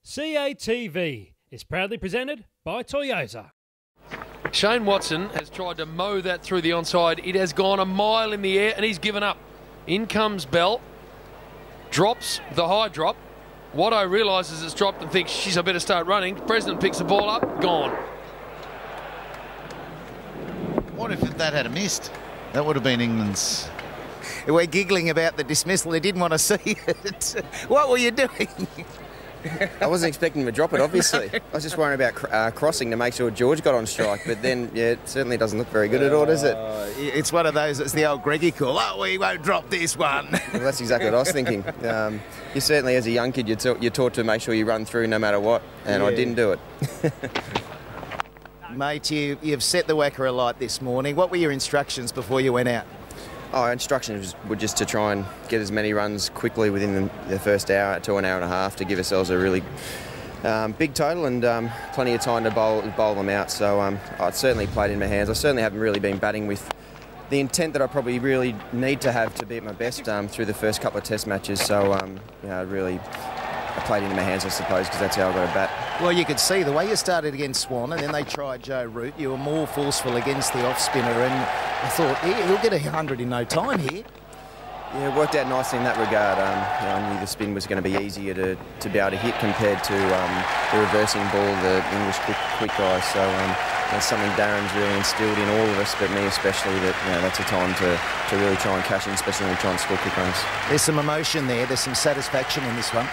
CATV is proudly presented by Toyota. Shane Watson has tried to mow that through the onside. It has gone a mile in the air and he's given up. In comes Bell, drops the high drop. What I realise is it's dropped and thinks, she's I better start running. President picks the ball up, gone. What if that had missed? That would have been England's. We're giggling about the dismissal. They didn't want to see it. What were you doing? I wasn't expecting him to drop it, obviously. I was just worrying about crossing to make sure George got on strike. But then, yeah, it certainly doesn't look very good at all, does it? It's one of those, it's the old Greggy call. Oh, we won't drop this one. Well, that's exactly what I was thinking. You certainly, as a young kid, you're taught to make sure you run through no matter what, and I didn't do it. Mate, you've set the WACA alight this morning. What were your instructions before you went out? Our instructions were just to try and get as many runs quickly within the first hour to an hour and a half to give ourselves a really big total and plenty of time to bowl them out. So I certainly played in my hands. I certainly haven't really been batting with the intent that I probably really need to have to be at my best through the first couple of test matches. So I played into my hands, I suppose, because that's how I got to bat. Well, you could see the way you started against Swan and then they tried Joe Root. You were more forceful against the off-spinner and I thought, yeah, he'll get 100 in no time here. Yeah, it worked out nicely in that regard. I knew the spin was going to be easier to be able to hit compared to the reversing ball, the English quick guys. So that's something Darren's really instilled in all of us, but me especially, that that's a time to really try and cash in, especially when we try and score quick runs. There's some emotion there. There's some satisfaction in this one.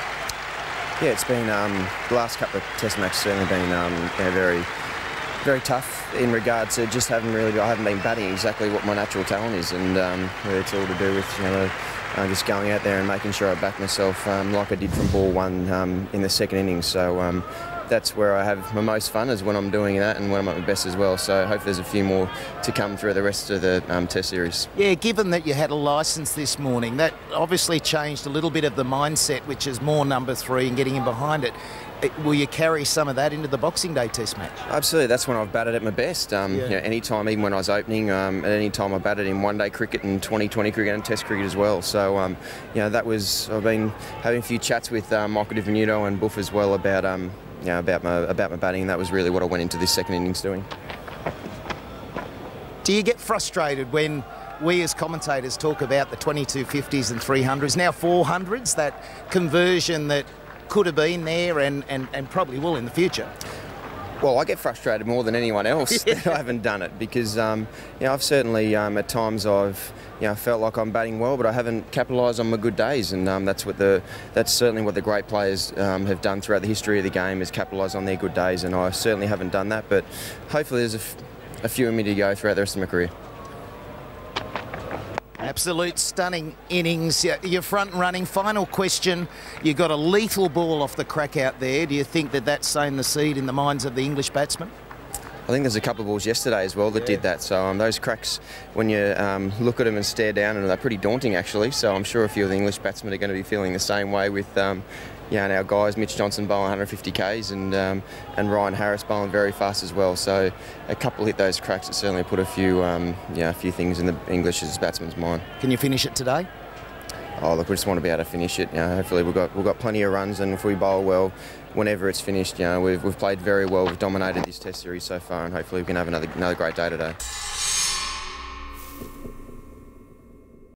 Yeah, it's been the last couple of test matches certainly been very, very tough in regard to just I haven't been batting exactly what my natural talent is, and really it's all to do with just going out there and making sure I back myself like I did from ball one in the second innings. So that's where I have my most fun, is when I'm doing that and when I'm at my best as well. So hopefully there's a few more to come through the rest of the test series. Yeah, given that you had a licence this morning, that obviously changed a little bit of the mindset, which is more number 3 and getting in behind it. Will you carry some of that into the Boxing Day test match? Absolutely, that's when I've batted at my best. Any time, even when I was opening, at any time I batted in one-day cricket and 2020 cricket and test cricket as well. So, I've been having a few chats with Michael Di Venuto and Buff as well about my batting, and that was really what I went into this second innings doing. Do you get frustrated when we as commentators talk about the 2250s and 300s, now 400s, that conversion that could have been there and probably will in the future? Well, I get frustrated more than anyone else that I haven't done it, because I've certainly at times I've felt like I'm batting well, but I haven't capitalised on my good days, and that's certainly what the great players have done throughout the history of the game, is capitalise on their good days, and I certainly haven't done that. But hopefully there's a few of me to go throughout the rest of my career. Absolute stunning innings. You're front running. Final question. You got a lethal ball off the crack out there. Do you think that that's sown the seed in the minds of the English batsmen? I think there's a couple of balls yesterday as well that did that. So those cracks, when you look at them and stare down, and they're pretty daunting actually. So I'm sure a few of the English batsmen are going to be feeling the same way with our guys, Mitch Johnson bowling 150 Ks and Ryan Harris bowling very fast as well. So a couple hit those cracks that certainly put a few things in the English batsmen's mind. Can you finish it today? Oh look, we just want to be able to finish it. Hopefully we've got plenty of runs, and if we bowl well, whenever it's finished, we've played very well. We've dominated this Test series so far, and hopefully we can have another great day today.